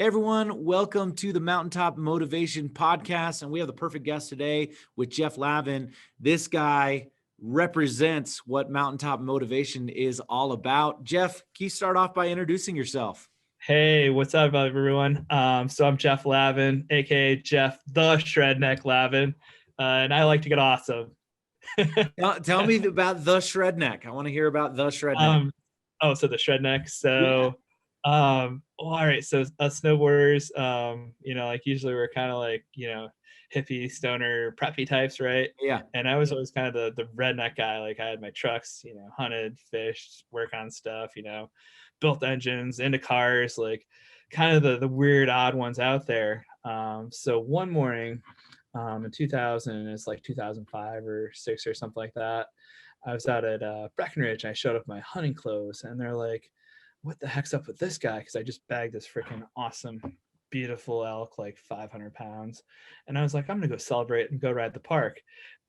Hey everyone, welcome to the Mountaintop Motivation Podcast. And we have the perfect guest today with Jeff Lavin. This guy represents what Mountaintop Motivation is all about. Jeff, can you start off by introducing yourself? Hey, what's up, everyone? So I'm Jeff Lavin, aka Jeff the Shredneck Lavin, and I like to get awesome. Tell me about the Shredneck. I want to hear about the Shredneck. So the Shredneck. All right. So us snowboarders, like usually we're kind of like, hippie, stoner, preppy types, right? Yeah. And I was always kind of the redneck guy. Like I had my trucks, hunted, fished, work on stuff, built engines, into cars, like kind of the weird, odd ones out there. So one morning in 2000, it's like 2005 or 6 or something like that, I was out at Breckenridge and I showed up my hunting clothes and they're like, what the heck's up with this guy? Because I just bagged this freaking awesome, beautiful elk, like 500 pounds. And I was like, I'm going to go celebrate and go ride the park.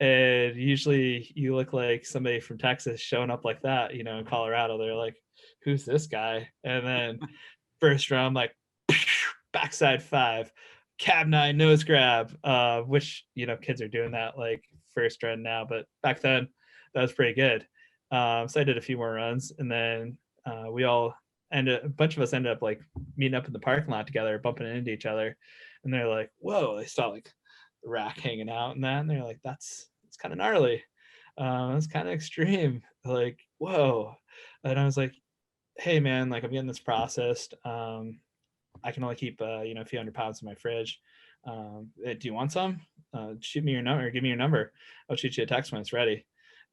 And usually you look like somebody from Texas showing up like that, in Colorado. They're like, who's this guy? And then first round, like backside 5, cab 9, nose grab, which, kids are doing that like first run now. But back then, that was pretty good. So I did a few more runs, and then a bunch of us ended up like meeting up in the parking lot together, bumping into each other, and they're like, "Whoa!" They saw like the rack hanging out and that, and they're like, "It's kind of gnarly. It's kind of extreme." Like, whoa! And I was like, "Hey, man, like I'm getting this processed. I can only keep a few hundred pounds in my fridge. Do you want some? Shoot me your number, or give me your number. I'll shoot you a text when it's ready."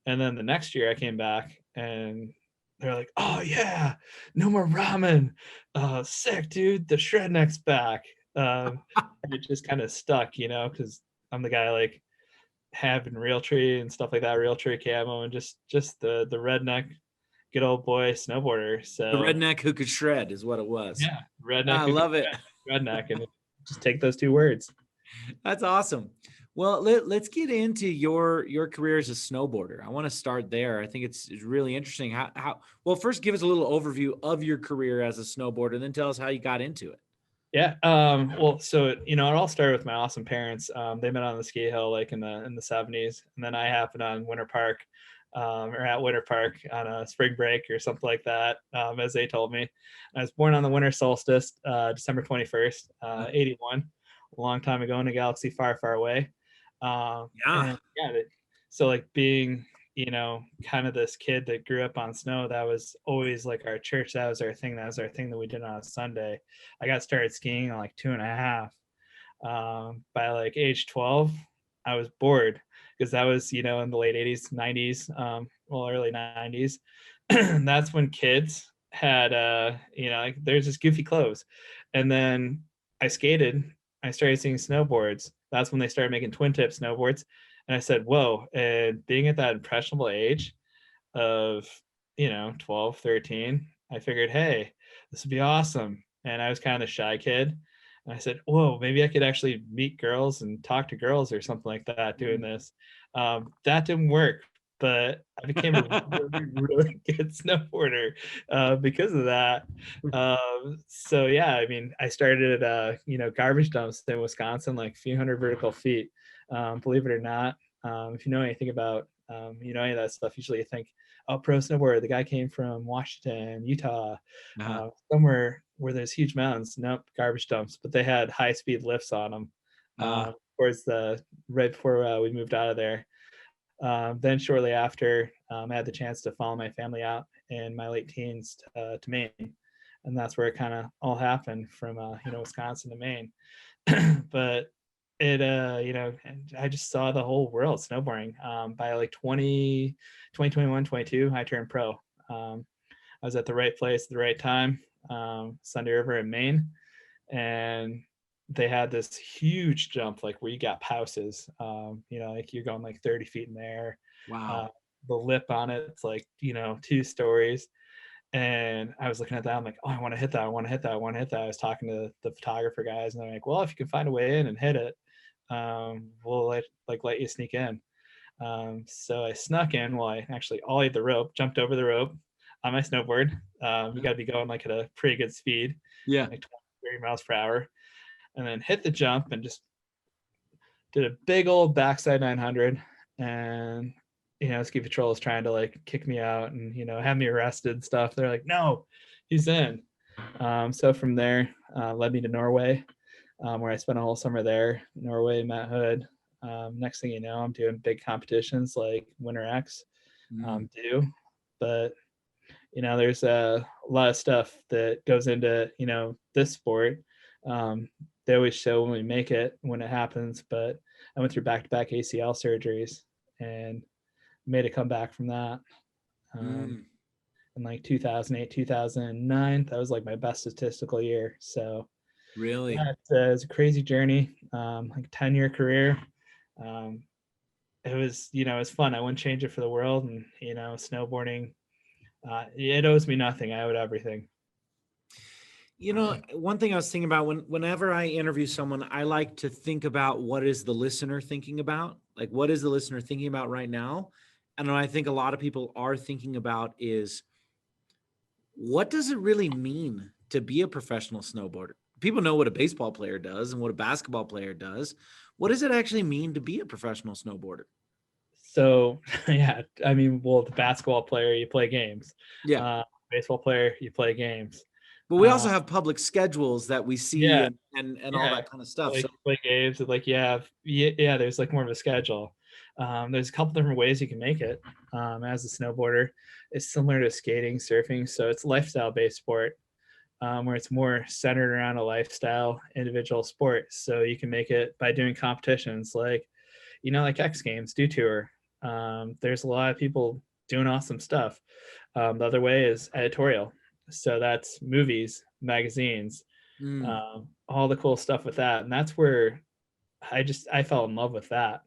And then the next year I came back and they're like, "Oh yeah, no more ramen. Sick, dude. The Shredneck's back." And it just kind of stuck, because I'm the guy like having Realtree and stuff like that, Realtree camo, and just the redneck, good old boy snowboarder. So The redneck who could shred is what it was. yeah, redneck. I love it. Redneck, and just take those 2 words. That's awesome. Well, let's get into your career as a snowboarder. I want to start there. I think it's really interesting. Well, first give us a little overview of your career as a snowboarder, and then tell us how you got into it. Yeah. Well, so it all started with my awesome parents. They met on the ski hill like in the 70s, and then I happened on Winter Park, or at Winter Park on a spring break or something like that, as they told me. I was born on the winter solstice, December 21st, 81, a long time ago in a galaxy far, far away. So like being, kind of this kid that grew up on snow, that was always like our church. That was our thing. That was our thing that we did on a Sunday. I got started skiing on like 2.5. By like age 12, I was bored because that was, in the late 80s, 90s, early 90s. That's when kids had, like there's this goofy clothes. And then I skated. I started seeing snowboards. That's when they started making twin tip snowboards. And I said, whoa. And being at that impressionable age of, 12, 13, I figured, hey, this would be awesome. And I was kind of the shy kid. And I said, whoa, maybe I could actually meet girls and talk to girls or something like that doing this. That didn't work, but I became a really, really good snowboarder because of that. So yeah, I mean, I started at garbage dumps in Wisconsin, like a few hundred vertical feet. Believe it or not, if you know anything about any of that stuff, usually you think, oh, pro snowboarder, the guy came from Washington, Utah, somewhere where there's huge mountains. Nope, garbage dumps, but they had high speed lifts on them. Right before we moved out of there. Then shortly after, I had the chance to follow my family out in my late teens to Maine, and that's where it kind of all happened, from Wisconsin to Maine. But it and I just saw the whole world snowboarding. By like 2021, 22, I turned pro. I was at the right place at the right time, Sunday River in Maine, and they had this huge jump, like where you got houses, like you're going like 30 feet in the air. Wow. The lip on it, it's like 2 stories. And I was looking at that, I'm like, oh, I want to hit that, I want to hit that, I want to hit that. I was talking to the photographer guys, and they're like, well, if you can find a way in and hit it, we'll let you sneak in. So I snuck in. Well, I actually ollied the rope, jumped over the rope on my snowboard. You got to be going like at a pretty good speed, Yeah. like 30 miles per hour, and then hit the jump and just did a big old backside 900. And, ski patrol is trying to like kick me out and, have me arrested and stuff. They're like, no, he's in. So from there, led me to Norway, where I spent a whole summer there. Norway, Matt Hood. Next thing you know, I'm doing big competitions like Winter X, but there's a lot of stuff that goes into this sport. They always show when we make it, when it happens, but I went through back-to-back ACL surgeries and made a comeback from that. In like 2008, 2009, that was like my best statistical year. So really, yeah, it's a crazy journey, like 10-year career. It was, it was fun. I wouldn't change it for the world. And, snowboarding, it owes me nothing. I owe it everything. One thing I was thinking about whenever I interview someone, I like to think about what is the listener thinking about? Like, what is the listener thinking about right now? And what I think a lot of people are thinking about is, what does it really mean to be a professional snowboarder? People know what a baseball player does and what a basketball player does. What does it actually mean to be a professional snowboarder? So, yeah, I mean, well, the basketball player, you play games. Yeah. Baseball player, you play games. But we also have public schedules that we see and all that kind of stuff. Like, so play games, like there's like more of a schedule. There's a couple different ways you can make it. As a snowboarder, it's similar to skating, surfing, so it's a lifestyle-based sport, where it's more centered around a lifestyle, individual sport. So you can make it by doing competitions like X Games, Do Tour. There's a lot of people doing awesome stuff. The other way is editorial. So that's movies, magazines, all the cool stuff with that. And that's where I fell in love with that.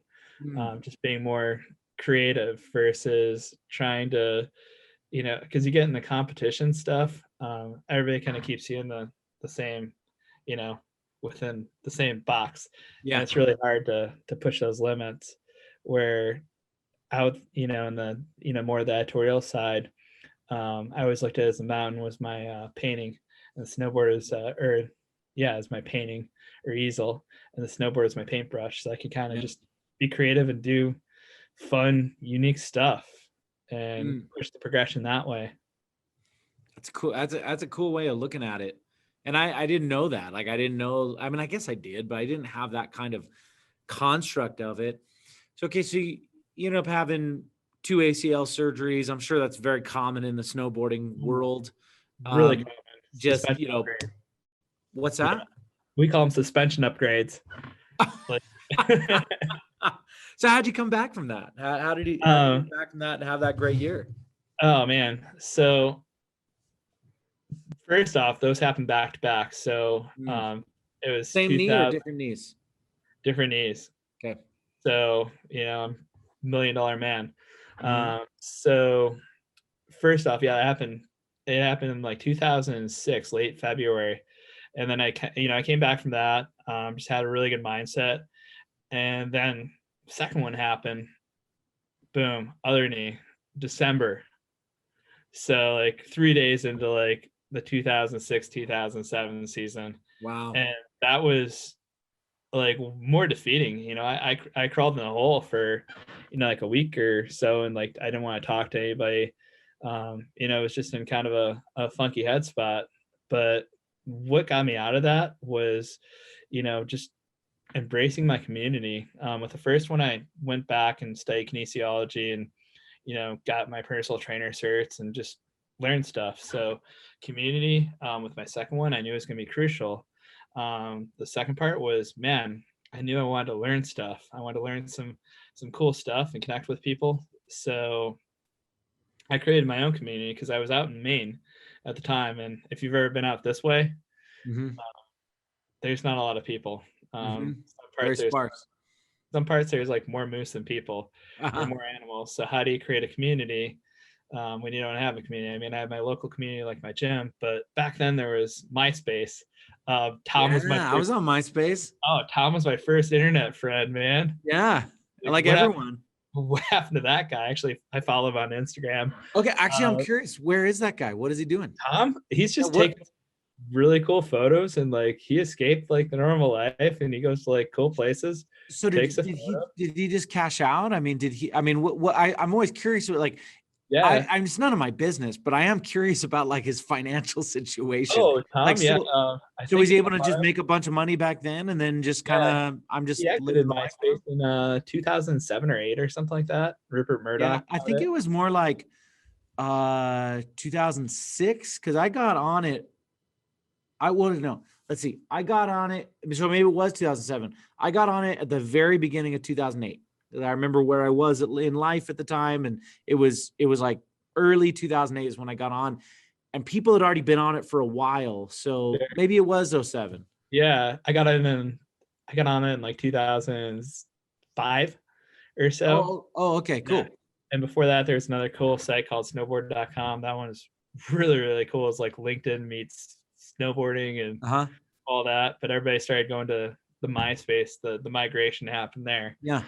Just being more creative versus trying to, because you get in the competition stuff, everybody kind of keeps you in the same, within the same box. Yeah. And it's really hard to push those limits, where out, in the, more of the editorial side, I always looked at it as the mountain was my painting, and the snowboard is is my painting or easel, and the snowboard is my paintbrush. So I could kind of just be creative and do fun, unique stuff and push the progression that way. That's cool. That's a cool way of looking at it. And I didn't know that. Like, I didn't know. I mean, I guess I did, but I didn't have that kind of construct of it. So, okay. So you end up having 2 ACL surgeries. I'm sure that's very common in the snowboarding world. Really common. Just, what's that? We call them suspension upgrades. So how'd you come back from that? How did you come back from that and have that great year? Oh man. So first off, those happened back to back. So it was same knee or different knees? Different knees. Okay. So, I'm $1 million man. So first off, it happened in like 2006, late February. And then I came back from that, just had a really good mindset. And then second one happened, boom, other knee, December. So like 3 days into like the 2006, 2007 season. Wow. And that was like more defeating. I crawled in a hole for, like a week or so, and like I didn't want to talk to anybody. It was just in kind of a funky head spot. But what got me out of that was, just embracing my community. With the first one, I went back and studied kinesiology and, got my personal trainer certs and just learned stuff. So community, with my second one, I knew it was going to be crucial. The second part was, man, I knew I wanted to learn stuff. I wanted to learn some cool stuff and connect with people. So I created my own community because I was out in Maine at the time. And if you've ever been out this way, there's not a lot of people. Very sparse. Some parts there's like more moose than people or more animals. So how do you create a community when you don't have a community? I mean, I have my local community like my gym, but back then there was MySpace. Tom was I was on MySpace. Oh, Tom was my first internet friend, man. Yeah, like everyone. What happened to that guy? Actually, I follow him on Instagram. Okay, actually, I'm curious. Where is that guy? What is he doing? Tom? He's just taking really cool photos, and like he escaped like the normal life, and he goes to like cool places, So takes a did he photo. did he just cash out? I mean, did he? I mean, what I'm always curious. Like, Yeah. I'm it's none of my business, but I am curious about like his financial situation. Oh, Like, Tom, yeah. I so think was he he able to bought just it. make a bunch of money back then, and then just kind Yeah, of I'm just he living exited the life now? MySpace in 2007 or 8 or something like that. Rupert Yeah, Murdoch I bought think it. it was more like 2006 because I got on it. I want to know. Let's see. I got on it. So maybe it was 2007. I got on it at the very beginning of 2008. I remember where I was in life at the time, and it was like early 2008 is when I got on, and people had already been on it for a while. So maybe it was '07. Yeah, I got on it in like 2005 or so. Okay, Yeah. cool. And before that, there's another cool site called snowboard.com. That one is really, really cool. It's like LinkedIn meets snowboarding and Uh-huh. all that. But everybody started going to the MySpace. The migration happened there. Yeah.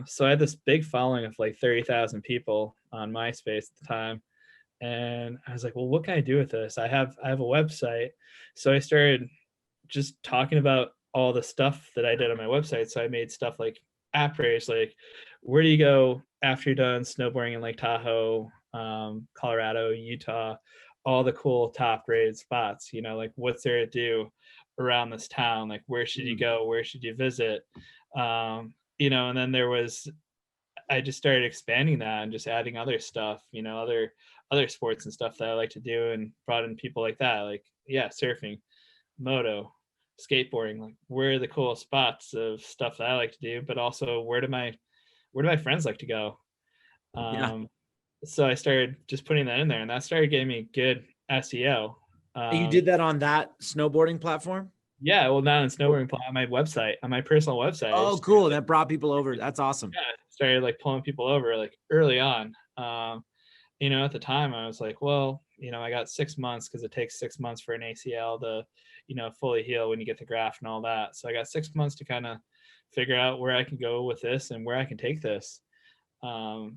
So I had this big following of like 30,000 people on MySpace at the time. And I was like, well, what can I do with this? I have a website. So I started just talking about all the stuff that I did on my website. So I made stuff like app race, like where do you go after you're done snowboarding in Lake Tahoe, Colorado, Utah, all the cool top rated spots, like what's there to do around this town? Like where should you go? Where should you visit? And then I just started expanding that and just adding other stuff, other sports and stuff that I like to do, and brought in people like that, like, yeah, surfing, moto, skateboarding, like where are the cool spots of stuff that I like to do, but also where do my friends like to go? Yeah. So I started just putting that in there, and that started getting me good SEO. And you did that on that snowboarding platform? Yeah, well, now in Cool. snowboarding on my website, on my personal website, I Oh, just cool. That brought people over. That's awesome. yeah, started like pulling people over like early on. At the time I was like, well, I got 6 months because it takes 6 months for an ACL to, fully heal when you get the graft and all that. So I got 6 months to kind of figure out where I can go with this and where I can take this. So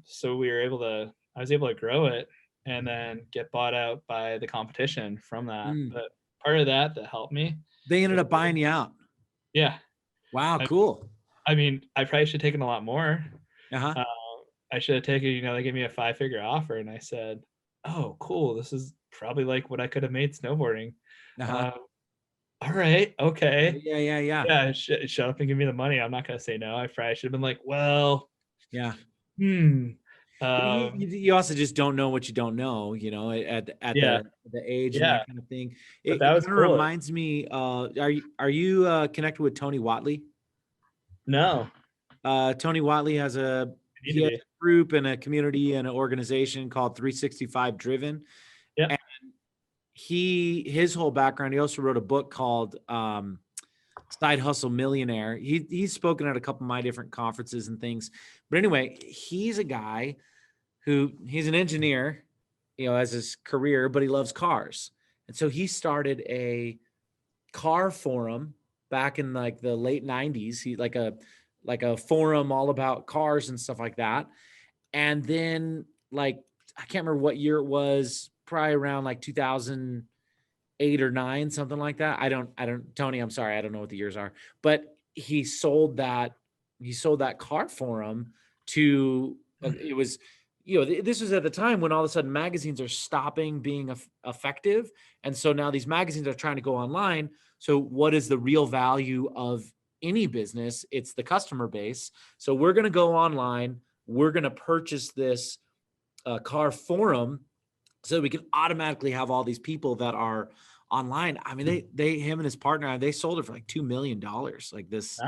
I was able to grow it and then get bought out by the competition from that. Mm. But part of that helped me They ended was, up buying you out. yeah, Wow, I, cool. I mean, I probably should have taken a lot more. Uh-huh. Uh, I should have taken, they gave me a 5-figure offer, and I said, "Oh, cool. This is probably like what I could have made snowboarding." Uh-huh. Uh, all right, okay, Yeah, yeah, yeah. yeah, shut up and give me the money. I'm not gonna say no. I probably should have been like, well, Yeah. hmm, You also just don't know what you don't know, at yeah, the age and yeah. that kind of thing. But It that was kind of cool. reminds me, are you connected with Tony Watley? No, Tony Watley I need he to has be. a group and a community and an organization called 365 Driven. Yep. And his whole background, he also wrote a book called Side Hustle Millionaire. He's spoken at a couple of my different conferences and things. But anyway, he's a guy he's an engineer, as his career, but he loves cars. And so he started a car forum back in like the late 90s. He like a forum all about cars and stuff like that. And then like I can't remember what year it was, probably around like 2008 or 9, something like that. I don't Tony, I'm sorry, I don't know what the years are, but he sold that car forum to it was this was at the time when all of a sudden magazines are stopping being effective, and so now these magazines are trying to go online. So what is the real value of any business? It's the customer base. So we're going to go online, we're going to purchase this car forum so we can automatically have all these people that are online. I mean, him and his partner, they sold it for like $2 million, like Nice.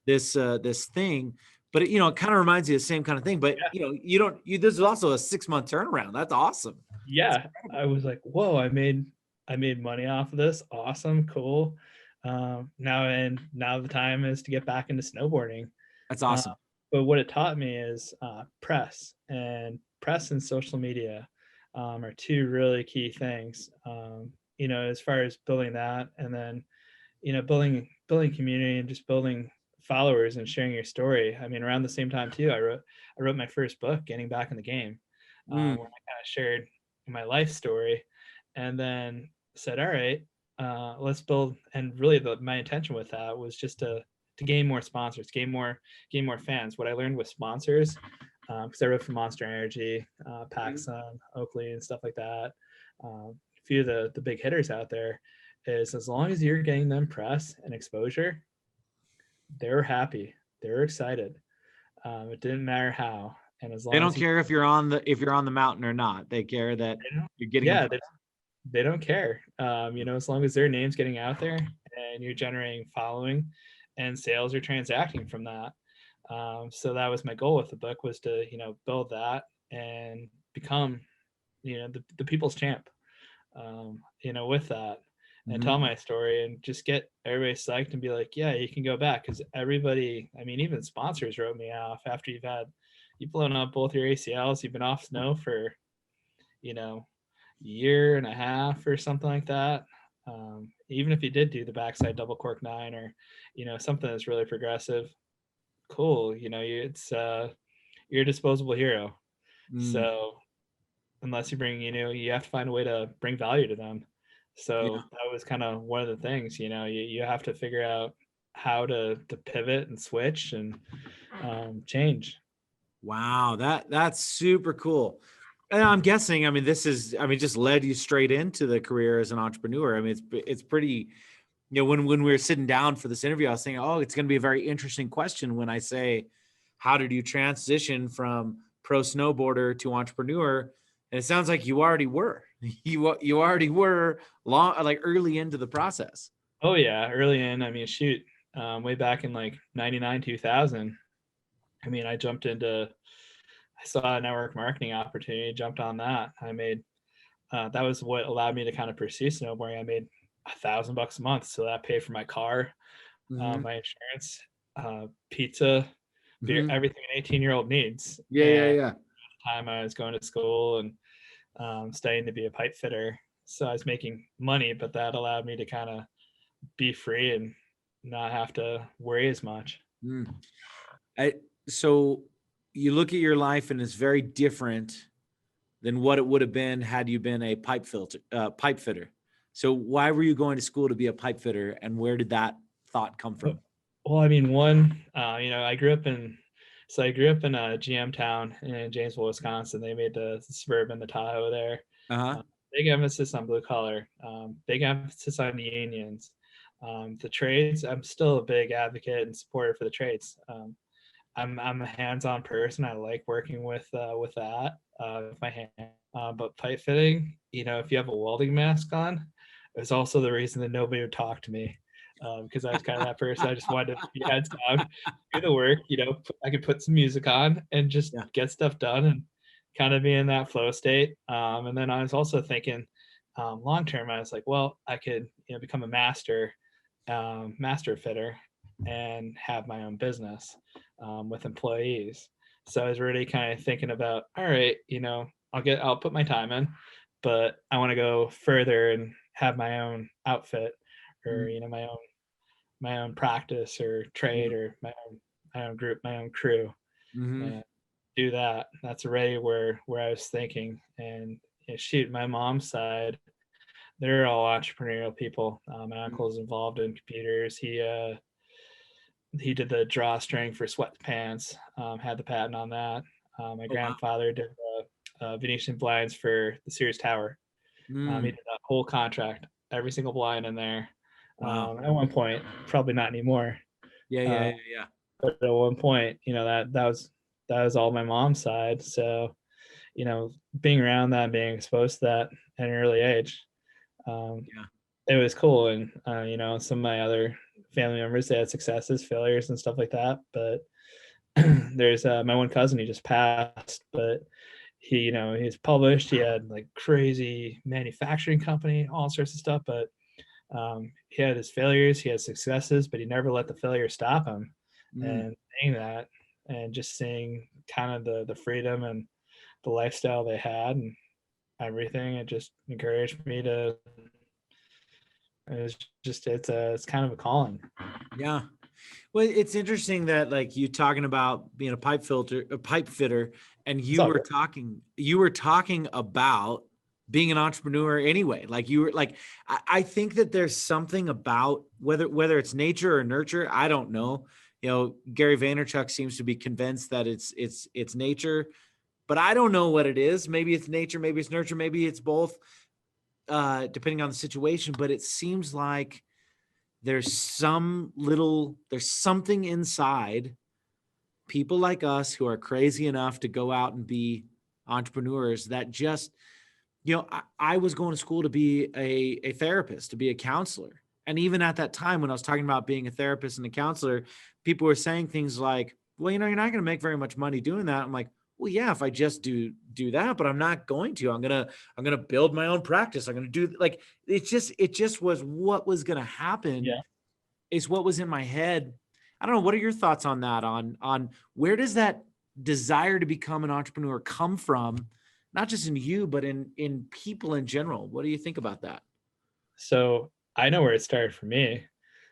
this thing. But it kind of reminds you of the same kind of thing. But Yeah. this is also a 6-month turnaround. That's awesome. Yeah. I was like, whoa, I made money off of this. Awesome, cool. Now the time is to get back into snowboarding. That's Uh, awesome. but what it taught me is press and social media are two really key things. As far as building that, and then building community and just building followers and sharing your story. I mean, around the same time too, I wrote my first book, Getting Back in the Game, where I Mm. kind of shared my life story, and then said, all right, let's build. And really my intention with that was just to gain more sponsors, gain more fans. What I learned with sponsors, because I wrote for Monster Energy, PacSun, Oakley, and stuff like that. A few of the big hitters out there, is as long as you're getting them press and exposure, they're happy, they're excited. It didn't matter how, and as long They don't as care if you're on the mountain or not. They care that you're getting yeah, them. they don't care. As long as their name's getting out there and you're generating following and sales are transacting from that. So that was my goal with the book, was to, build that and become, the people's champ, with that, and tell my story and just get everybody psyched and be like, yeah, you can go back. Because everybody, I mean, even sponsors wrote me off after you've blown up both your ACLs, you've been off snow for, year and a half or something like that. Even if you did do the backside double cork 9 or, something that's really progressive, cool. It's you're a disposable hero. So unless you bring, you have to find a way to bring value to them. So that was kind of one of the things, you have to figure out how to pivot and switch and change. Wow, that's super cool. And I'm guessing, just led you straight into the career as an entrepreneur. I mean, it's pretty, when we were sitting down for this interview, I was thinking, oh, it's going to be a very interesting question when I say, how did you transition from pro snowboarder to entrepreneur? And it sounds like you already were. You already were early into the process. Oh yeah, early in. I mean, shoot, way back in like 99, 2000. I mean, I saw a network marketing opportunity, jumped on that. I made, that was what allowed me to kind of pursue snowboarding. I made $1,000 a month. So that paid for my car, my insurance, pizza, beer, everything an 18-year-old needs. Yeah. Time I was going to school and studying to be a pipe fitter. So I was making money, but that allowed me to kind of be free and not have to worry as much. So you look at your life and it's very different than what it would have been had you been a pipe fitter. So why were you going to school to be a pipe fitter, and where did that thought come from? Well, I mean, I grew up in a GM town in Janesville, Wisconsin. They made the Suburban, the Tahoe there. Big emphasis on blue collar, big emphasis on unions. The trades, I'm still a big advocate and supporter for the trades. I'm a hands-on person. I like working with that with my hand. But pipe fitting, if you have a welding mask on, it's also the reason that nobody would talk to me, because I was kind of that person. I just wanted to be heads down, do the work. I could put some music on and just get stuff done and kind of be in that flow state. And then I was also thinking, long term, I was like, well, I could become a master fitter and have my own business with employees. So I was really kind of thinking about, all right, I'll put my time in, but I want to go further and have my own outfit, or my own practice or trade, or my own group, my own crew, and do that. That's already where I was thinking. And shoot, my mom's side, they're all entrepreneurial people. My uncle's involved in computers. He did the drawstring for sweatpants, had the patent on that. My grandfather did the Venetian blinds for the Sears Tower. He did that whole contract, every single blind in there. At one point, probably not anymore. Yeah. But at one point, that was all my mom's side. So, being around that, being exposed to that at an early age, it was cool. And some of my other family members, they had successes, failures, and stuff like that. But there's my one cousin, he just passed, but he's published. He had like crazy manufacturing company, all sorts of stuff. But he had his failures, he had successes, but he never let the failure stop him. And seeing that, and just seeing kind of the freedom and the lifestyle they had and everything, it just encouraged me to. It's kind of a calling. Yeah. Well, it's interesting that like you talking about being a pipe fitter, and you were talking about being an entrepreneur anyway. Like you were like, I think that there's something about whether it's nature or nurture. I don't know. You know, Gary Vaynerchuk seems to be convinced that it's nature, but I don't know what it is. Maybe it's nature, maybe it's nurture, maybe it's both, depending on the situation. But it seems like there's something inside people like us who are crazy enough to go out and be entrepreneurs that just, I was going to school to be a therapist, to be a counselor. And even at that time, when I was talking about being a therapist and a counselor, people were saying things like, well, you're not going to make very much money doing that. I'm like, well, yeah, if I just do that, but I'm not going to. I'm gonna build my own practice. I'm gonna do, like, it just was what was gonna happen, Yeah. is what was in my head. I don't know. What are your thoughts on that? On where does that desire to become an entrepreneur come from? Not just in you, but in people in general. What do you think about that? So I know where it started for me.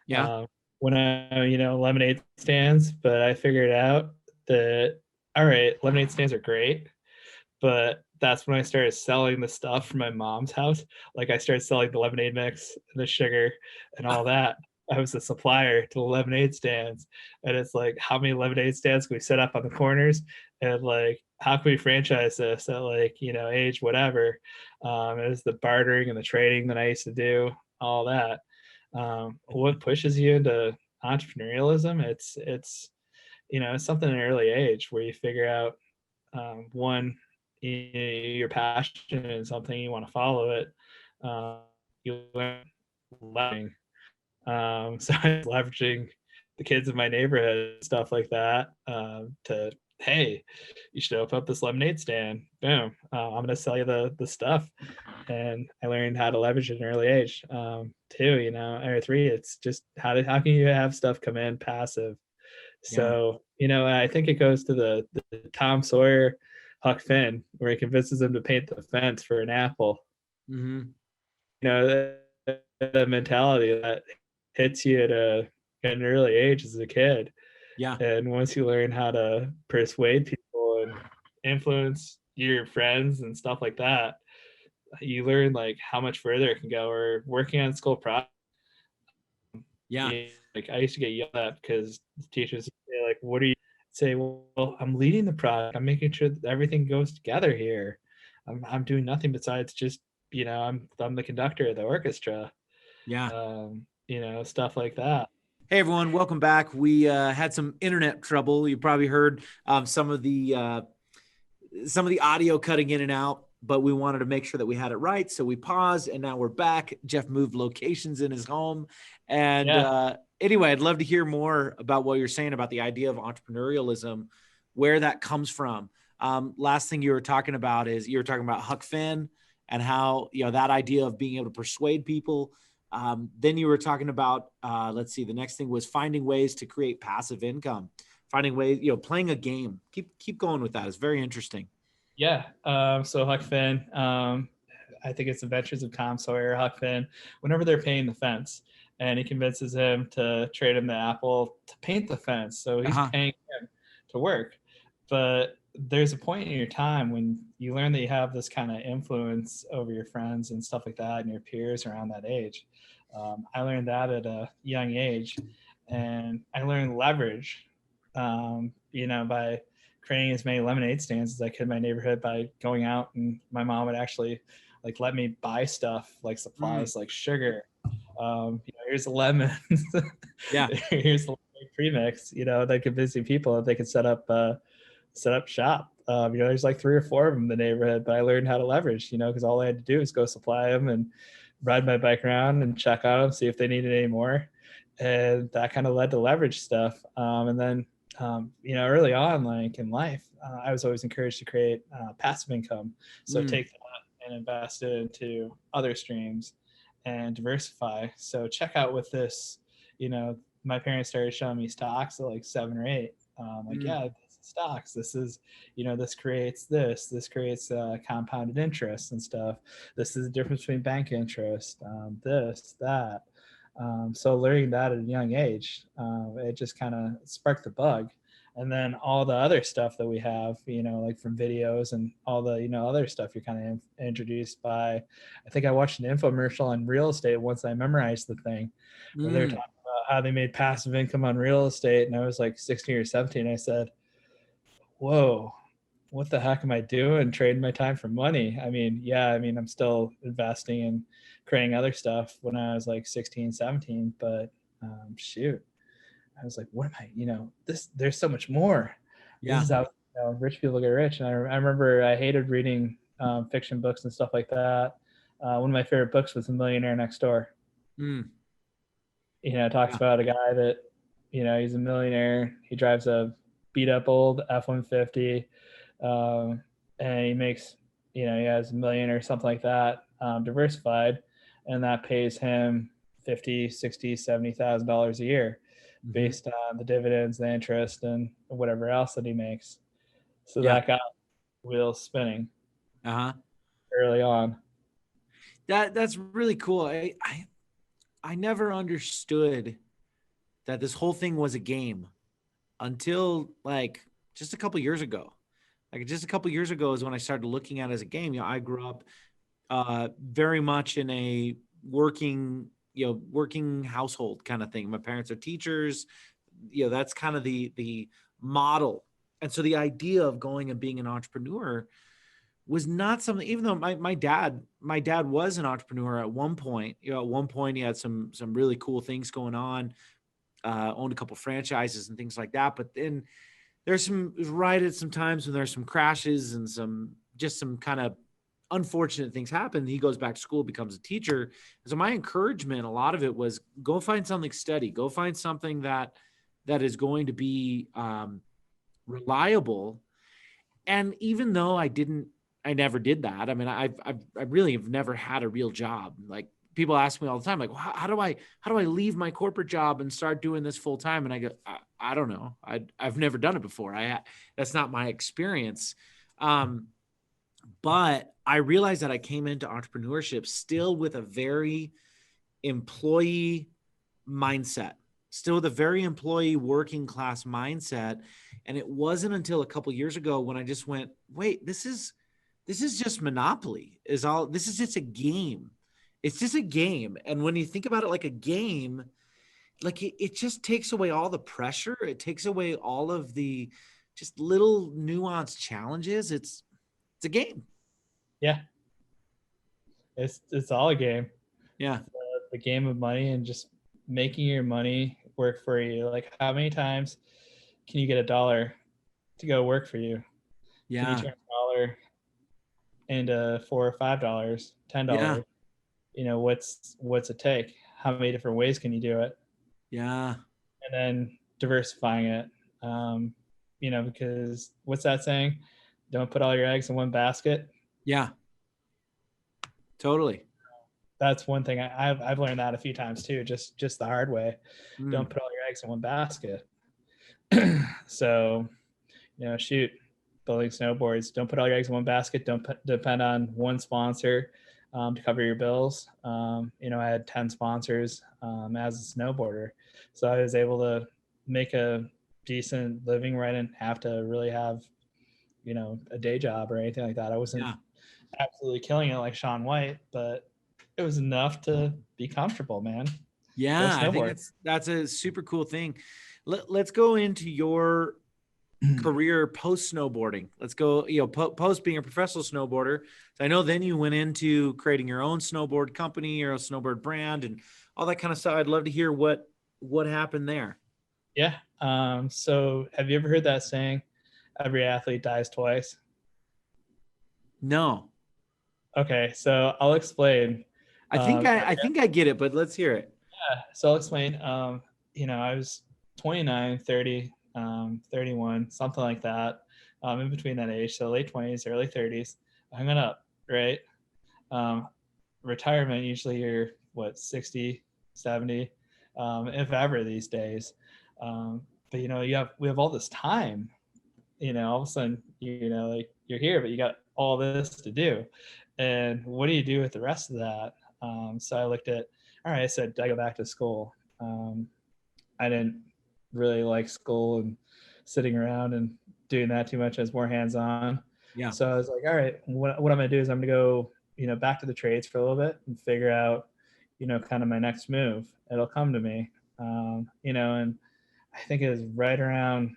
Yeah. Uh, when lemonade stands, but I figured out that, all right, lemonade stands are great, but that's when I started selling the stuff from my mom's house. Like I started selling the lemonade mix, the sugar, and all that. I was the supplier to the lemonade stands. And it's like, how many lemonade stands can we set up on the corners? And like, how can we franchise this at like, age whatever? It was the bartering and the trading that I used to do, all that. What pushes you into entrepreneurialism? It's something in an early age where you figure out, one, you're passionate in something, you want to follow it. You learn learning. So I'm leveraging the kids in my neighborhood, stuff like that, to, hey, you should open up this lemonade stand. Boom. I'm going to sell you the stuff. And I learned how to leverage at an early age. Two, or three, it's just how can you have stuff come in passive? Yeah. So, I think it goes to the Tom Sawyer, Huck Finn, where he convinces him to paint the fence for an apple. Mm-hmm. The mentality that hits you at an early age as a kid. Yeah. And once you learn how to persuade people and influence your friends and stuff like that, you learn like how much further it can go. Or working on school projects. Yeah. Like I used to get yelled at because teachers would say, like, what are you say? Well, I'm leading the project. I'm making sure that everything goes together here. I'm doing nothing besides just, I'm the conductor of the orchestra. Yeah. Stuff like that. Hey everyone, welcome back. We had some internet trouble. You probably heard some of the audio cutting in and out, but we wanted to make sure that we had it right. So we paused and now we're back. Jeff moved locations in his home. And Yeah. Anyway, I'd love to hear more about what you're saying about the idea of entrepreneurialism, where that comes from. Last thing you were talking about is you were talking about Huck Finn and how, that idea of being able to persuade people. Then you were talking about, let's see, the next thing was finding ways to create passive income, finding ways, playing a game. Keep going with that. It's very interesting. Yeah. So Huck Finn, I think it's Adventures of Tom Sawyer, Huck Finn, whenever they're painting the fence, and he convinces him to trade him the apple to paint the fence. So he's paying him to work. But there's a point in your time when you learn that you have this kind of influence over your friends and stuff like that and your peers around that age. I learned that at a young age, and I learned leverage, by creating as many lemonade stands as I could in my neighborhood by going out, and my mom would actually like let me buy stuff like supplies like sugar. Here's a lemon. Yeah. Here's the premix. That convincing people that they could set up shop. There's like 3 or 4 of them in the neighborhood, but I learned how to leverage. Because all I had to do is go supply them and ride my bike around and check on them, see if they needed any more, and that kind of led to leverage stuff. And then early on, like in life, I was always encouraged to create passive income. So take that and invest it into other streams and diversify. So check out with this, my parents started showing me stocks at like 7 or 8. Yeah, this is stocks. This is, this creates this creates compounded interest and stuff. This is the difference between bank interest, this, that. So learning that at a young age, it just kind of sparked the bug. And then all the other stuff that we have, like from videos and all the, other stuff you're kind of introduced by. I think I watched an infomercial on real estate once I memorized the thing, where they were talking about how they made passive income on real estate. And I was like 16 or 17. I said, whoa, what the heck am I doing trading my time for money? I mean, I'm still investing and creating other stuff when I was like 16, 17, but shoot, I was like, what am I, there's so much more. This Yeah. is how rich people get rich. And I remember I hated reading fiction books and stuff like that. One of my favorite books was The Millionaire Next Door. Mm. It talks about a guy that, he's a millionaire. He drives a beat up old F-150. And he makes, he has $1 million or something like that, diversified. And that pays him $50,000, $60,000, $70,000 a year based on the dividends, the interest, and whatever else that he makes. So that got wheels spinning early on. That's really cool. I never understood that this whole thing was a game until like just a couple years ago. Like just a couple years ago is when I started looking at it as a game. I grew up very much in a working household kind of thing. My parents are teachers. That's kind of the model. And so the idea of going and being an entrepreneur was not something, even though my dad was an entrepreneur at one point. At one point he had some really cool things going on, owned a couple franchises and things like that. But then there's some times when there's some crashes and some kind of unfortunate things happen. He goes back to school, becomes a teacher. So my encouragement, a lot of it was go find something steady, go find something that is going to be reliable. And even though I never did that. I mean, I really have never had a real job. Like people ask me all the time, like, well, how do I leave my corporate job and start doing this full time? And I go, I don't know. I've never done it before. That's not my experience. But I realized that I came into entrepreneurship still with a very employee mindset, still with a very employee working class mindset. And it wasn't until a couple of years ago when I just went, wait, this is just Monopoly. This is just a game. It's just a game. And when you think about it like a game, like it just takes away all the pressure. It takes away all of the just little nuanced challenges. It's a game. Yeah. It's all a game. Yeah. The game of money and just making your money work for you. Like how many times can you get $1 to go work for you? Yeah. Can you turn $1 into $4 or $5, $10? Yeah. What's it take? How many different ways can you do it? Yeah. And then diversifying it. Because what's that saying? Don't put all your eggs in one basket. Yeah. Totally. That's one thing I've learned that a few times too, just the hard way. Don't put all your eggs in one basket. So, shoot, building snowboards, don't put all your eggs in one basket. Don't depend on one sponsor to cover your bills. I had 10 sponsors as a snowboarder. So I was able to make a decent living where I didn't have to really have, a day job or anything like that. I wasn't absolutely killing it like Shaun White, but it was enough to be comfortable, man. Yeah, I think that's a super cool thing. Let's go into your career post snowboarding. Let's go, post being a professional snowboarder. So I know then you went into creating your own snowboard company, your own snowboard brand, and all that kind of stuff. I'd love to hear what happened there. Yeah. So have you ever heard that saying, every athlete dies twice? No. Okay, so I'll explain. I think I get it, but let's hear it. Yeah, so I'll explain. I was 29, 30, 31, something like that, in between that age, so late 20s, early 30s. I hung it up, right? Retirement, usually you're, 60, 70, if ever these days. But, we have all this time, all of a sudden, like you're here, but you got all this to do. And what do you do with the rest of that? So I looked at, all right, I said, I go back to school. I didn't really like school and sitting around and doing that too much. I was more hands-on. Yeah. So I was like, all right, what I'm gonna do is I'm gonna go, back to the trades for a little bit and figure out, kind of my next move. It'll come to me. And I think it was right around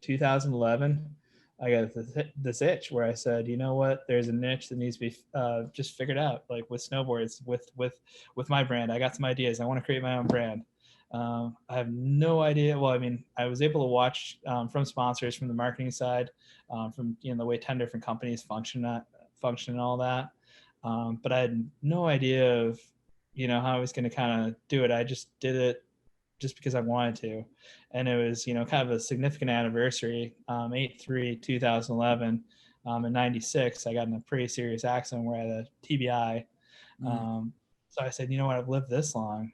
2011. I got this itch where I said, you know what, there's a niche that needs to be just figured out, like with snowboards, with my brand. I got some ideas. I want to create my own brand. I have no idea. Well, I mean, I was able to watch from sponsors, from the marketing side, from the way 10 different companies function and all that. But I had no idea of how I was going to kind of do it. I just did it just because I wanted to. And it was, kind of a significant anniversary, 8/3/2011. In 96, I got in a pretty serious accident where I had a TBI. So I said, you know what, I've lived this long,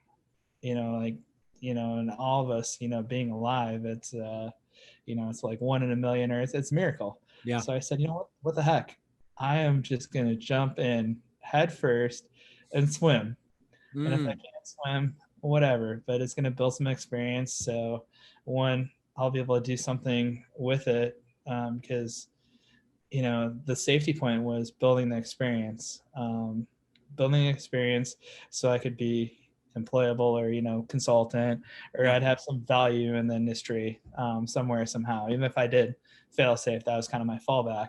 and all of us, being alive, it's, it's like 1 in a million, or it's a miracle. Yeah. So I said, you know what the heck? I am just going to jump in head first and swim. And if I can't swim, whatever, but it's going to build some experience. So one, I'll be able to do something with it, because, the safety point was building the experience, so I could be employable or, consultant, or I'd have some value in the industry somewhere, somehow, even if I did fail safe. That was kind of my fallback.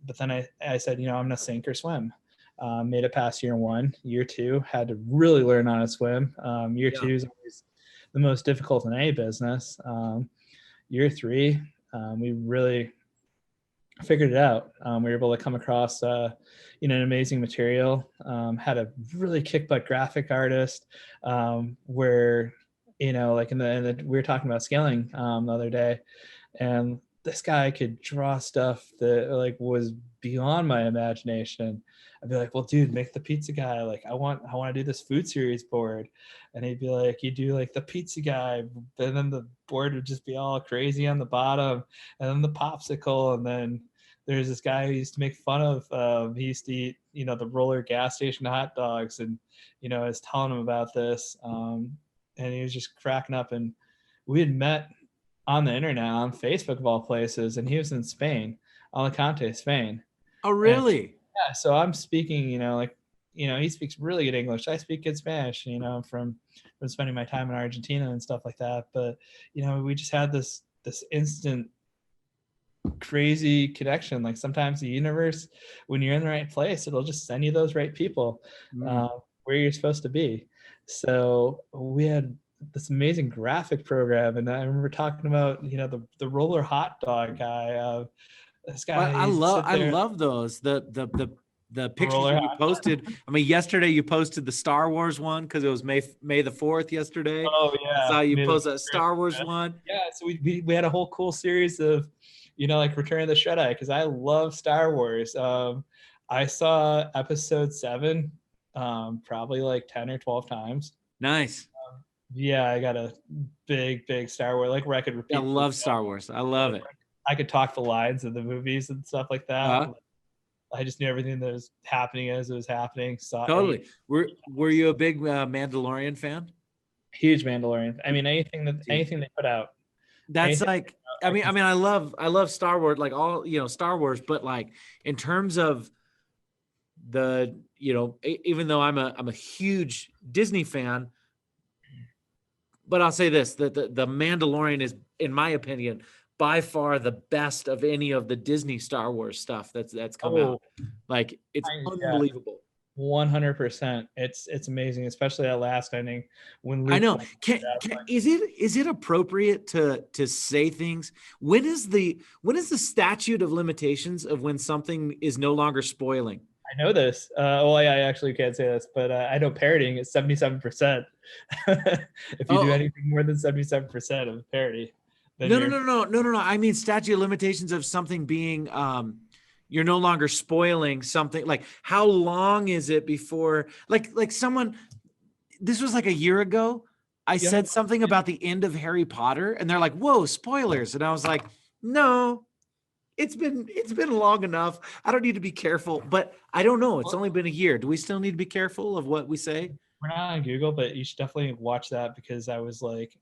But then I said, I'm going to sink or swim. Made it past year 1. Year 2, had to really learn how to swim. Year 2 is always the most difficult in any business. Year 3, we really figured it out. We were able to come across, an amazing material. Had a really kick butt graphic artist, where, like we were talking about scaling the other day, and this guy could draw stuff that like was beyond my imagination. I'd be like, well, dude, make the pizza guy. Like, I want to do this food series board. And he'd be like, you do like the pizza guy, and then the board would just be all crazy on the bottom, and then the popsicle. And then there's this guy who used to make fun of, he used to eat, the roller gas station hot dogs. And, I was telling him about this, and he was just cracking up. And we had met on the internet, on Facebook of all places, and he was in Spain, Alicante, Spain. Oh, really? And, yeah. So I'm speaking, he speaks really good English. I speak good Spanish, from spending my time in Argentina and stuff like that. But, we just had this instant crazy connection. Like, sometimes the universe, when you're in the right place, it'll just send you those right people where you're supposed to be. So we had this amazing graphic program, and I remember talking about the roller hot dog guy. This guy, I love those the pictures that you posted. I mean, yesterday you posted the Star Wars one because it was May the 4th yesterday. Oh yeah, I saw you post a Star Wars one. Yeah, so we had a whole cool series of like Return of the Shredneck, because I love Star Wars. I saw episode 7 probably like 10 or 12 times. Nice. Yeah, I got a big Star Wars, like, where I could repeat. I love Star Wars. I love it. I could talk the lines of the movies and stuff like that. I just knew everything that was happening as it was happening. So totally. Were you a big Mandalorian fan? Huge Mandalorian. I mean, anything they put out. That's like, I mean, I love Star Wars, like all, Star Wars, but like in terms of the, even though I'm a huge Disney fan, but I'll say this, the Mandalorian is, in my opinion, by far the best of any of the Disney Star Wars stuff that's come out. Like, it's unbelievable. 100%. It's amazing, especially that last ending when Luke, I know. Is it appropriate to say things? When is the statute of limitations of when something is no longer spoiling? I know this. Well, I actually can't say this, but I know parodying is 77%. If you do anything more than 77% of parody. No. I mean, statute of limitations of something being, you're no longer spoiling something. Like, how long is it before, like someone, this was like a year ago, I said something about the end of Harry Potter, and they're like, whoa, spoilers. And I was like, no, it's been long enough. I don't need to be careful, but I don't know. It's only been a year. Do we still need to be careful of what we say? We're not on Google, but you should definitely watch that, because I was like,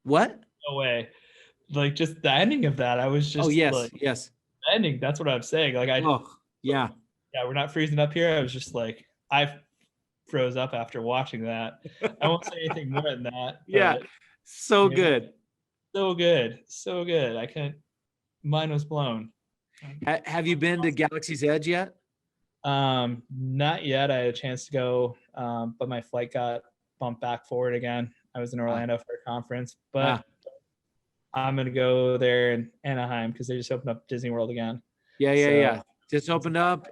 What? No way. Like just the ending of that, I was Oh, just yes. like, Yes. the ending. That's what I'm saying. Like I just, Oh, yeah. yeah, we're not freezing up here. I was just like, I froze up after watching that. I won't say anything more than that, Yeah. but So you know, good. so good, so good. I couldn't. Mine was blown. Have you been to Galaxy's Edge yet? Not yet. I had a chance to go, but my flight got bumped back forward again. I was in Ah, Orlando for a conference, ah, but I'm gonna go there in Anaheim because they just opened up Disney World again. yeah, yeah, So yeah. Just opened up.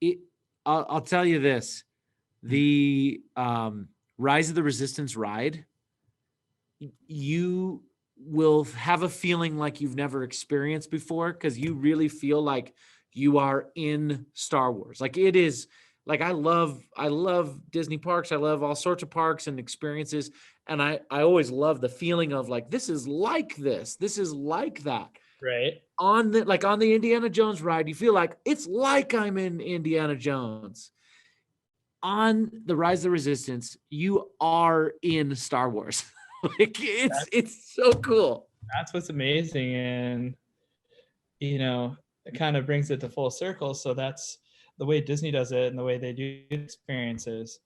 It, I'll tell you this: mm, the Rise of the Resistance ride, you will have a feeling like you've never experienced before because you really feel like you are in Star Wars. Like it is like I love Disney parks. I love all sorts of parks and experiences. And I always love the feeling of like this is like this. This is like that. right. On the Indiana Jones ride, you feel like it's like I'm in Indiana Jones. On the Rise of the Resistance, you are in Star Wars. Like it's so cool. That's what's amazing, and it kind of brings it to full circle. So that's the way Disney does it and the way they do experiences.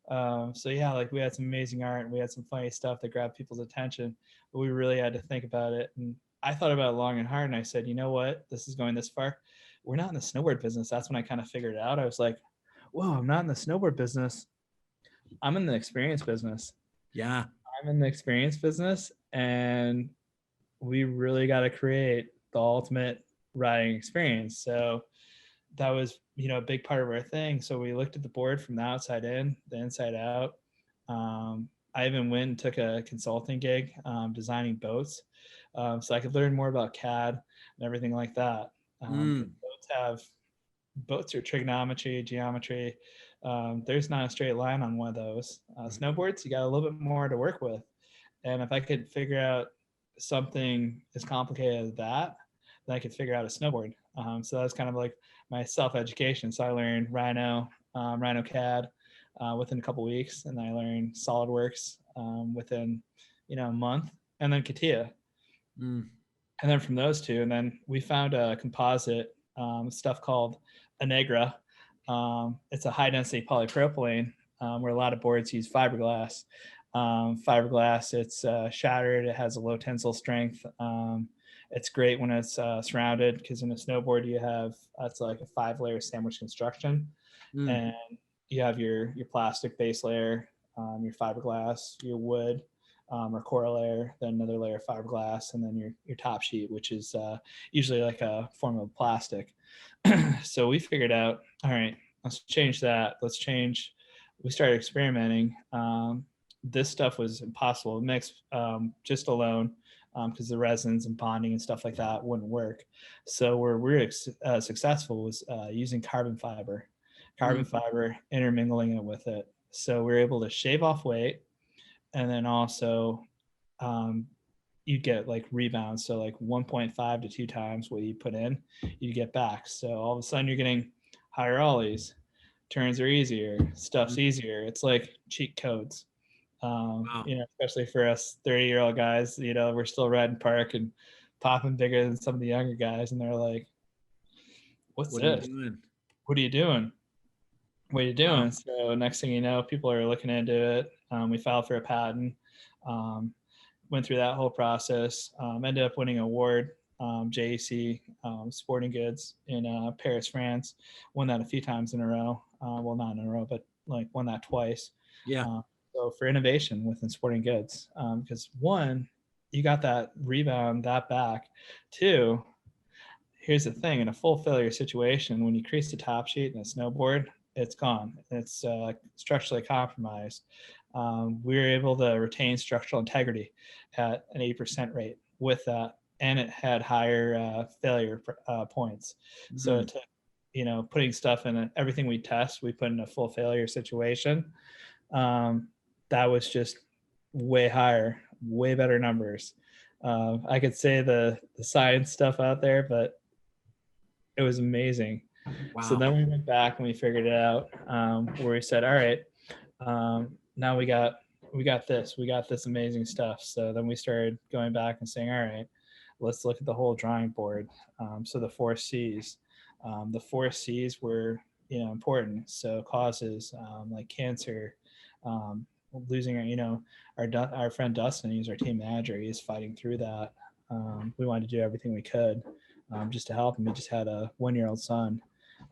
So yeah, like we had some amazing art and we had some funny stuff that grabbed people's attention, but we really had to think about it. And I thought about it long and hard, and I said, you know what, this is going this far. We're not in the snowboard business. That's when I kind of figured it out. I was like, whoa, I'm not in the snowboard business. I'm in the experience business. Yeah. I'm in the experience business, and we really got to create the ultimate riding experience. So that was, a big part of our thing. So we looked at the board from the outside in, the inside out. I even went and took a consulting gig designing boats, so I could learn more about CAD and everything like that. Mm. Boats are trigonometry, geometry. There's not a straight line on one of those. Snowboards, you got a little bit more to work with. And if I could figure out something as complicated as that, then I could figure out a snowboard. So that was kind of like my self-education. So I learned Rhino CAD within a couple weeks, and I learned SolidWorks within a month, and then CATIA. Mm. And then from those two, and then we found a composite stuff called Anegra. It's a high density polypropylene where a lot of boards use fiberglass. Fiberglass, it's shattered. It has a low tensile strength. It's great when it's surrounded, because in a snowboard you have it's like a 5-layer sandwich construction, Mm. and you have your plastic base layer, your fiberglass, your wood, or core layer, then another layer of fiberglass, and then your top sheet, which is usually like a form of plastic. So we figured out, all right, let's change that. We started experimenting. This stuff was impossible to mix just alone, because the resins and bonding and stuff like that wouldn't work. So where we're successful was using carbon fiber, intermingling it with it. So we were able to shave off weight, and then also you get like rebounds. So like 1.5 to 2 times what you put in, you get back. So all of a sudden you're getting higher ollies, turns are easier, stuff's easier. It's like cheat codes. Wow. Especially for us 30-year-old guys, we're still riding park and popping bigger than some of the younger guys. And they're like, what's What are you this? doing? What are you doing? What are you doing? Wow. So next thing you know, people are looking into it. We filed for a patent, went through that whole process, ended up winning an award, JEC Sporting Goods in Paris, France. Won that a few times in a row. Well, not in a row, but like won that twice. Yeah. So for innovation within sporting goods, because one, you got that rebound, that back. Two, here's the thing: in a full failure situation, when you crease the top sheet in a snowboard, it's gone. It's structurally compromised. We were able to retain structural integrity at an 8% rate with that, and it had higher failure points. So it took, putting stuff in it, everything we test, we put in a full failure situation. That was just way higher, way better numbers. I could say the science stuff out there, but it was amazing. So Wow. then we went back and we figured it out, where we said, all right, now we got we got this amazing stuff. So then we started going back and saying, all right, let's look at the whole drawing board. So the 4 C's, the 4 C's were, important. So causes like cancer, losing our friend Dustin, he's our team manager. He's fighting through that. We wanted to do everything we could just to help him. He just had a 1-year-old son.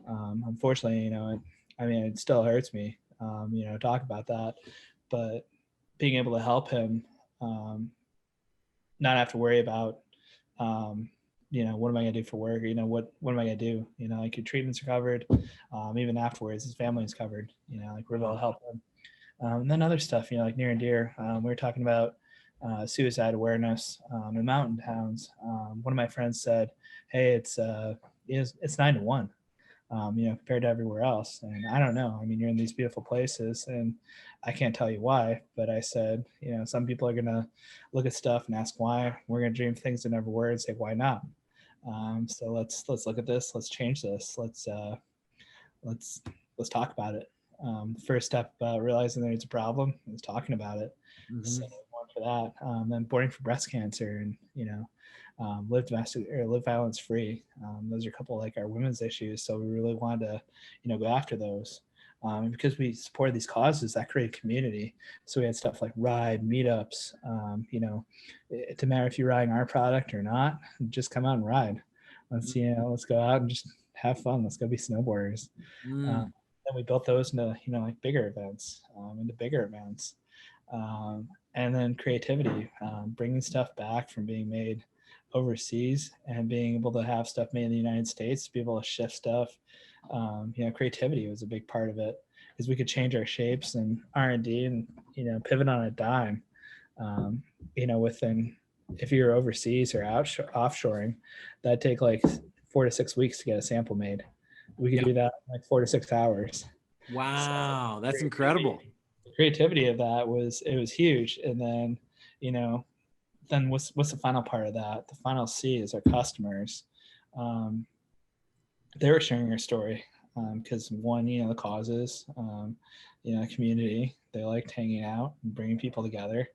Unfortunately, it still hurts me, talk about that, but being able to help him, not have to worry about, what am I going to do for work? What am I going to do? Like your treatments are covered. Even afterwards, his family is covered, like we're able to help him. And then other stuff, like near and dear. We were talking about suicide awareness in mountain towns. One of my friends said, hey, it's 9-1. Compared to everywhere else. And I don't know. You're in these beautiful places and I can't tell you why, but I said, some people are going to look at stuff and ask why. We're going to dream things that never were and say, why not? So let's look at this. Let's change this. Let's talk about it. The first step about realizing that it's a problem is talking about it. Mm-hmm. So one for that. Then boarding for breast cancer and, live violence free. Those are a couple like our women's issues. So we really wanted to, go after those. Because we supported these causes that created community. So we had stuff like ride meetups. It didn't matter if you're riding our product or not, just come out and ride. Let's go out and just have fun. Let's go be snowboarders. Then we built those into, like bigger events, and then creativity, bringing stuff back from being made overseas and being able to have stuff made in the United States, be able to shift stuff. Creativity was a big part of it because we could change our shapes and R&D and, pivot on a dime. Within, if you're overseas or offshoring, that'd take like 4 to 6 weeks to get a sample made. We could do that in like 4 to 6 hours. Wow. So that's incredible. The creativity of that was huge. And then, then what's the final part of that? The final C is our customers. They were sharing their story because one, the causes, community, they liked hanging out and bringing people together.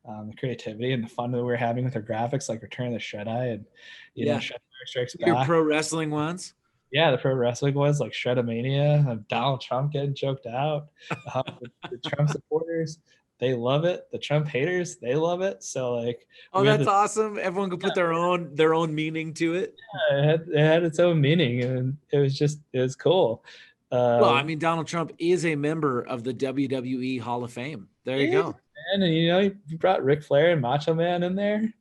The creativity and the fun that we were having with our graphics, like Return of the Shred-Eye and, Shredneck Strikes Back. Your pro wrestling ones? Yeah, the pro wrestling was like Shredomania, Donald Trump getting choked out. The Trump supporters, they love it. The Trump haters, they love it. So like, that's awesome. Everyone could put their own meaning to it. Yeah, it had its own meaning, and it was cool. Donald Trump is a member of the WWE Hall of Fame. There you go. And you brought Ric Flair and Macho Man in there.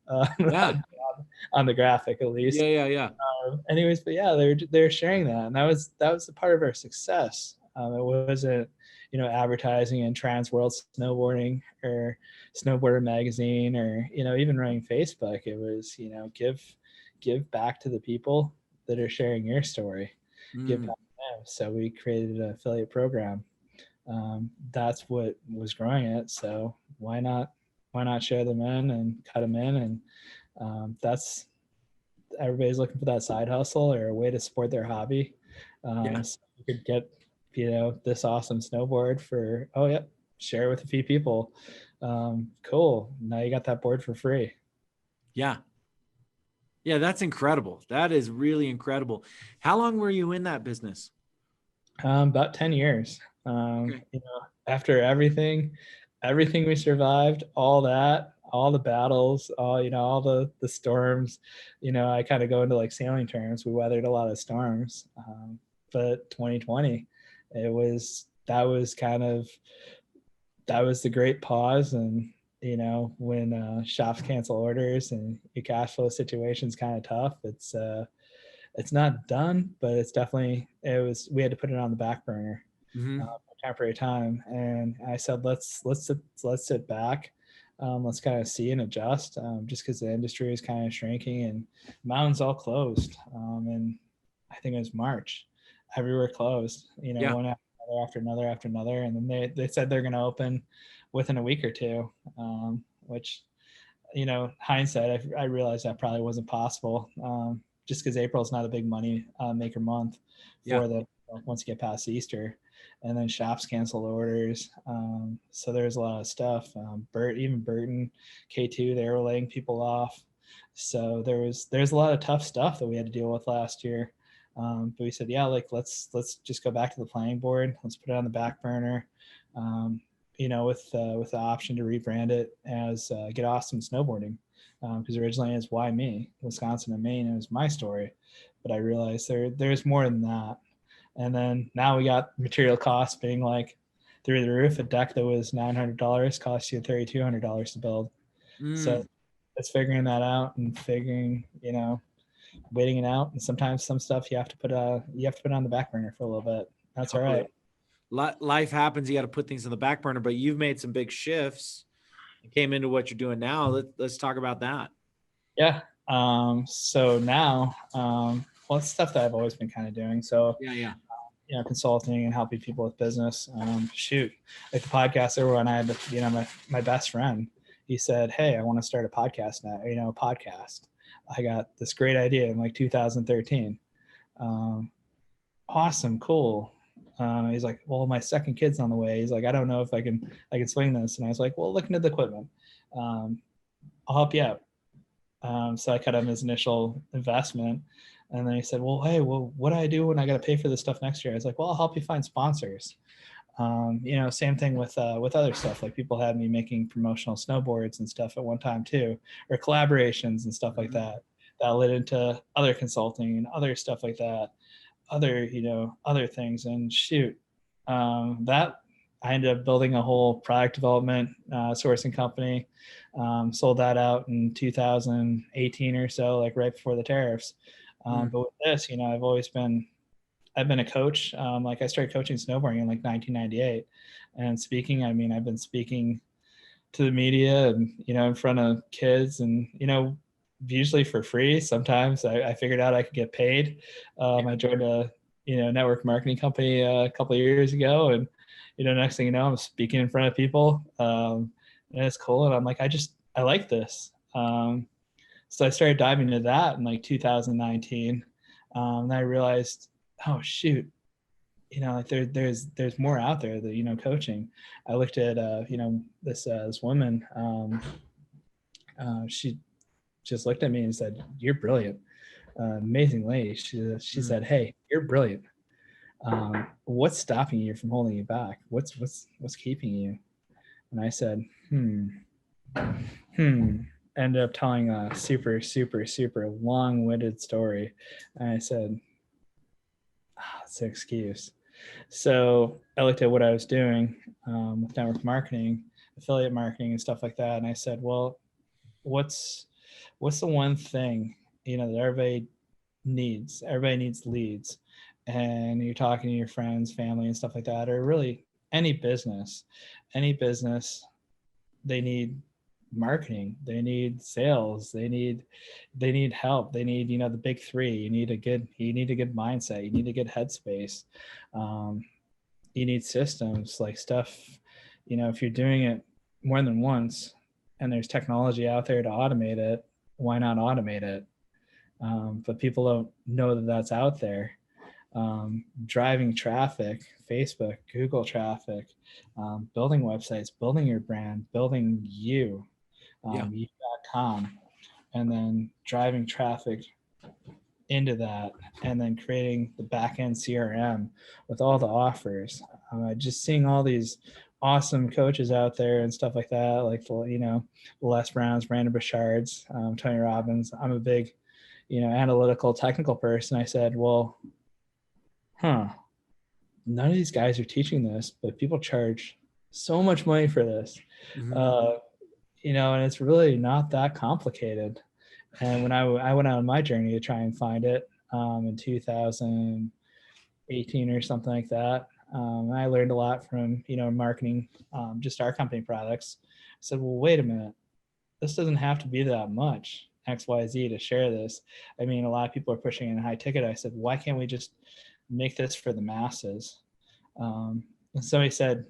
On the graphic, at least. Yeah. Anyways, but yeah, they're sharing that, and that was a part of our success. It wasn't, advertising in Trans World Snowboarding or Snowboarder magazine or even running Facebook. It was give back to the people that are sharing your story. Give back to them. So we created an affiliate program. That's what was growing it. So why not share them in and cut them in and that's everybody's looking for that side hustle or a way to support their hobby. So you could get, this awesome snowboard for, share with a few people. Cool. Now you got that board for free. Yeah. Yeah. That's incredible. That is really incredible. How long were you in that business? About 10 years. After everything we survived, all the battles, all the storms, I kind of go into like sailing terms. We weathered a lot of storms. But 2020, that was the great pause. And, when shops cancel orders and your cash flow situation's kind of tough, it's not done, but it's definitely, we had to put it on the back burner for temporary time. And I said, let's sit back. Let's kind of see and adjust, just because the industry is kind of shrinking and mountains all closed. And I think it was March, everywhere closed, one after another. And then they said they're going to open within a week or two, which, hindsight, I realized that probably wasn't possible, just because April is not a big money maker month for once you get past Easter. and then shops canceled orders. So there's a lot of stuff. Even Burton, K2, they were laying people off. So there's a lot of tough stuff that we had to deal with last year. But we said, yeah, like let's just go back to the planning board. Let's put it on the back burner. With the option to rebrand it as Get Awesome Snowboarding, because originally it's Why Me, Wisconsin and Maine. It was my story, but I realized there's more than that. And then now we got material costs being like through the roof. A deck that was $900 costs you $3,200 to build. So it's figuring that out and waiting it out. And sometimes some stuff you have to put on the back burner for a little bit. That's all right. Life happens. You got to put things on the back burner, but you've made some big shifts and came into what you're doing now. Let's talk about that. Yeah. So now, it's stuff that I've always been kind of doing. So yeah. Consulting and helping people with business. Like the podcast, everyone, I had, my best friend, he said, hey, I want to start a podcast now, a podcast. I got this great idea in like 2013. Awesome. Cool. He's like, well, my second kid's on the way. He's like, I don't know if I can swing this. And I was like, well, look into the equipment. I'll help you out. So I cut him his initial investment. And then he said, well, hey, what do I do when I got to pay for this stuff next year? I was like, well, I'll help you find sponsors. Same thing with other stuff. Like people had me making promotional snowboards and stuff at one time too, or collaborations and stuff like that. That led into other consulting and other stuff like that, other things. And that I ended up building a whole product development sourcing company. Sold that out in 2018 or so, like right before the tariffs. But with this, I've been a coach. I started coaching snowboarding in like 1998, and speaking. I've been speaking to the media and in front of kids, and usually for free. Sometimes I figured out I could get paid. I joined a network marketing company a couple of years ago, and next thing you know, I'm speaking in front of people, and it's cool. And I'm like, I like this. So I started diving into that in like 2019. And I realized, oh shoot, there's more out there that coaching. I looked at this woman. She just looked at me and said, "You're brilliant, amazing lady." She said, "Hey, you're brilliant. What's stopping you from holding you back? What's keeping you?" And I said, Ended up telling a super, super, super long-winded story. And I said, it's an excuse. So I looked at what I was doing with network marketing, affiliate marketing, and stuff like that. And I said, well, what's the one thing, that everybody needs? Everybody needs leads. And you're talking to your friends, family, and stuff like that, or really any business, they need marketing, they need sales, they need help, they need the big three. You need a good mindset, you need a good headspace, you need systems, like stuff. If you're doing it more than once and there's technology out there to automate it, why not automate it? But people don't know that that's out there. Driving traffic, Facebook, Google traffic, building websites, building your brand, building you.com, and then driving traffic into that, and then creating the back-end CRM with all the offers. Just seeing all these awesome coaches out there and stuff like that, like Les Browns, Brandon Bouchards, Tony Robbins. I'm a big analytical, technical person. I said, well, none of these guys are teaching this, but people charge so much money for this. And it's really not that complicated. And when I went on my journey to try and find it in 2018 or something like that, I learned a lot from marketing just our company products. I said, well, wait a minute, this doesn't have to be that much XYZ to share this. A lot of people are pushing in high ticket. I said, why can't we just make this for the masses? And somebody said,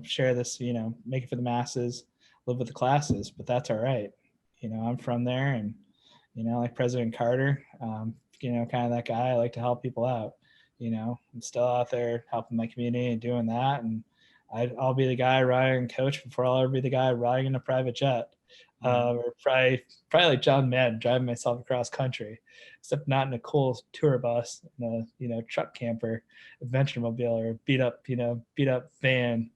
share this, make it for the masses, live with the classes. But that's all right. I'm from there, and like President Carter, kind of that guy. I like to help people out. I'm still out there helping my community and doing that. And I'll be the guy riding coach before I'll ever be the guy riding in a private jet. Or probably like John Madden, driving myself across country, except not in a cool tour bus, in a truck camper, adventure mobile, or beat up van.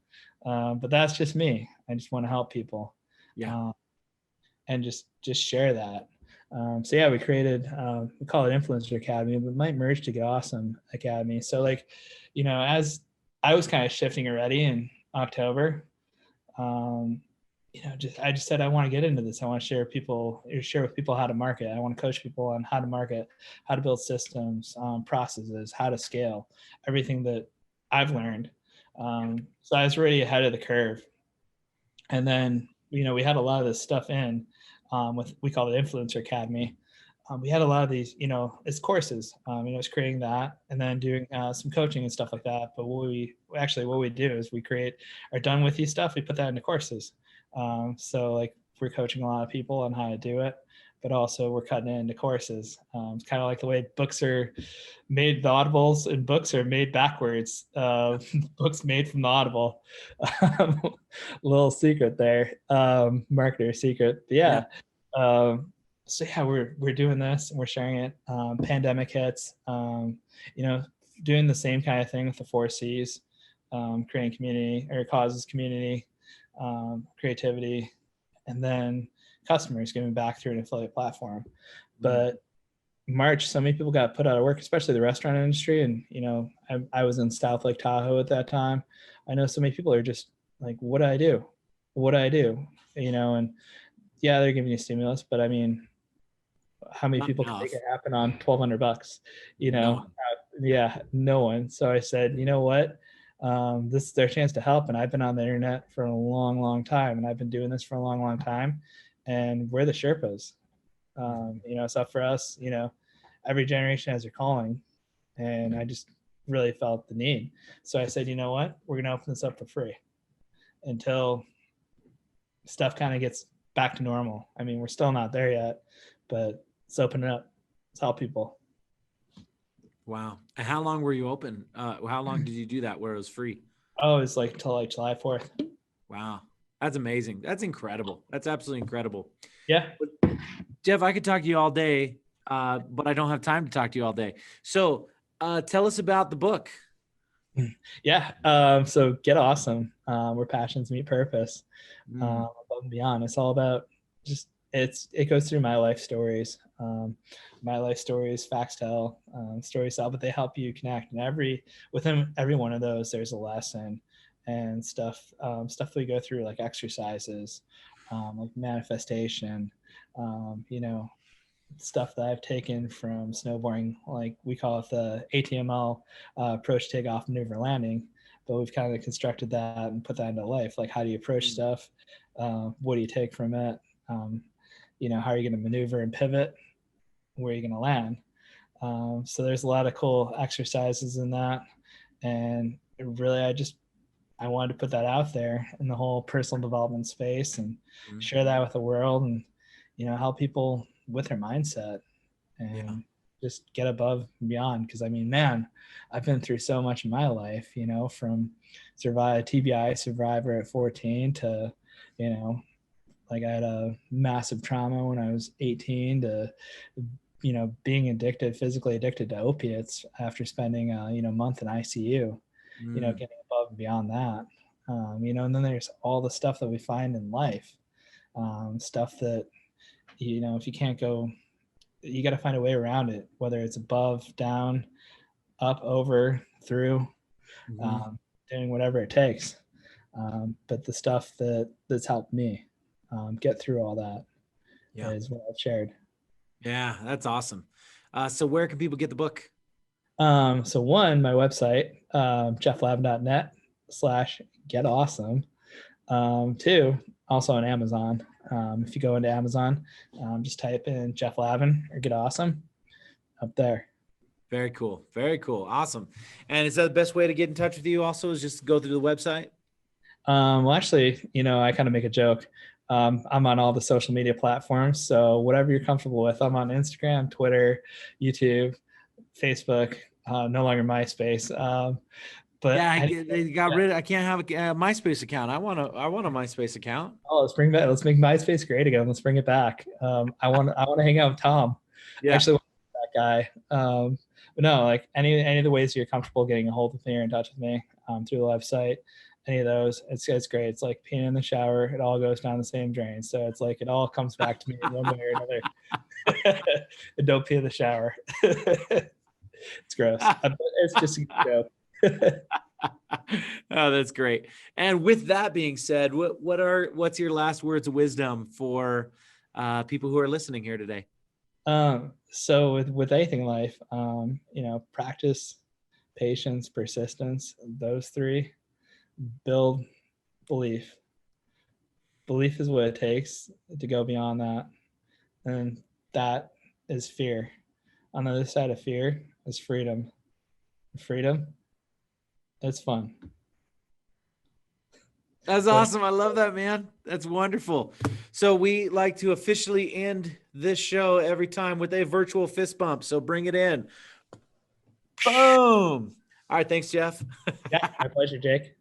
But that's just me. I just want to help people, and just share that. So yeah, we created, we call it Influencer Academy, but it might merge to Get Awesome Academy. So like, as I was kind of shifting already in October, I just said, I want to get into this. I want to share with people how to market. I want to coach people on how to market, how to build systems, processes, how to scale, everything that I've learned. So I was really ahead of the curve. And then, we had a lot of this stuff in, we call it Influencer Academy. We had a lot of these, it's courses, it's creating that and then doing some coaching and stuff like that. But what we do is we create our done with you stuff. We put that into courses. So like we're coaching a lot of people on how to do it, but also we're cutting it into courses. It's kind of like the way books are made, the audibles and books are made backwards. Books made from the audible. Little secret there, marketer secret. But yeah. So yeah, we're doing this and we're sharing it. Pandemic hits, doing the same kind of thing with the 4 C's, creating community or causes community, creativity, and then customers giving back through an affiliate platform. But March, so many people got put out of work, especially the restaurant industry. And, I was in South Lake Tahoe at that time. I know so many people are just like, what do I do? What do I do? And yeah, they're giving you stimulus, but I mean, how many people can make it happen on $1,200? Yeah, no one. So I said, you know what? This is their chance to help. And I've been on the internet for a long, long time. And I've been doing this for a long, long time. And we're the Sherpas. So for us, every generation has their calling. And I just really felt the need. So I said, you know what? We're going to open this up for free until stuff kind of gets back to normal. I mean, we're still not there yet, but let's open it up. Let's help people. Wow. And how long were you open? How long did you do that where it was free? Oh, it's like till like July 4th. Wow. That's amazing. That's incredible. That's absolutely incredible. Yeah. Jeff, I could talk to you all day, but I don't have time to talk to you all day. So tell us about the book. Yeah. So Get Awesome. Where passions meet purpose. Above and beyond. It's all about it goes through my life stories. My life stories, facts tell, stories tell, but they help you connect. And within every one of those, there's a lesson and stuff that we go through, like exercises, like manifestation, stuff that I've taken from snowboarding, like we call it the ATML, approach, takeoff, maneuver, landing. But we've kind of constructed that and put that into life. Like, how do you approach stuff? What do you take from it? How are you going to maneuver and pivot? Where are you going to land? So there's a lot of cool exercises in that. And really, I wanted to put that out there in the whole personal development space and share that with the world and, help people with their mindset and just get above and beyond. Cause I mean, man, I've been through so much in my life, from TBI survivor at 14 to, like I had a massive trauma when I was 18 to, being physically addicted to opiates after spending a month in ICU, getting above and beyond that. And then there's all the stuff that we find in life, stuff that, if you can't go, you got to find a way around it, whether it's above, down, up, over, through, doing whatever it takes. But the stuff that's helped me get through all that is what I've shared. Yeah, that's awesome. So where can people get the book? So one, my website, jefflavin.net/getawesome. Two, also on Amazon. If you go into Amazon, just type in Jeff Lavin or Get Awesome up there. Very cool. Very cool. Awesome. And is that the best way to get in touch with you also is just go through the website? Well, actually, I kind of make a joke. I'm on all the social media platforms. So whatever you're comfortable with, I'm on Instagram, Twitter, YouTube, Facebook. no longer MySpace. But Yeah, anyway, they got yeah. rid of. I can't have a MySpace account. I want a MySpace account. Oh, let's make MySpace great again. Let's bring it back. I want to hang out with Tom. I Yeah. actually want that guy. But no, like any of the ways you're comfortable getting a hold of me or in touch with me through the website, any of those, it's great. It's like peeing in the shower. It all goes down the same drain. So it's like it all comes back to me in one way or another. And don't pee in the shower. It's gross. It's just a joke. Oh, that's great. And with that being said, what's your last words of wisdom for people who are listening here today? So with anything in life, practice, patience, persistence, those three, build belief. Belief is what it takes to go beyond that. And that is fear. On the other side of fear is freedom. Freedom, it's fun. That's awesome. I love that, man. That's wonderful. So we like to officially end this show every time with a virtual fist bump. So bring it in. Boom. All right. Thanks, Jeff. Yeah, my pleasure, Jake.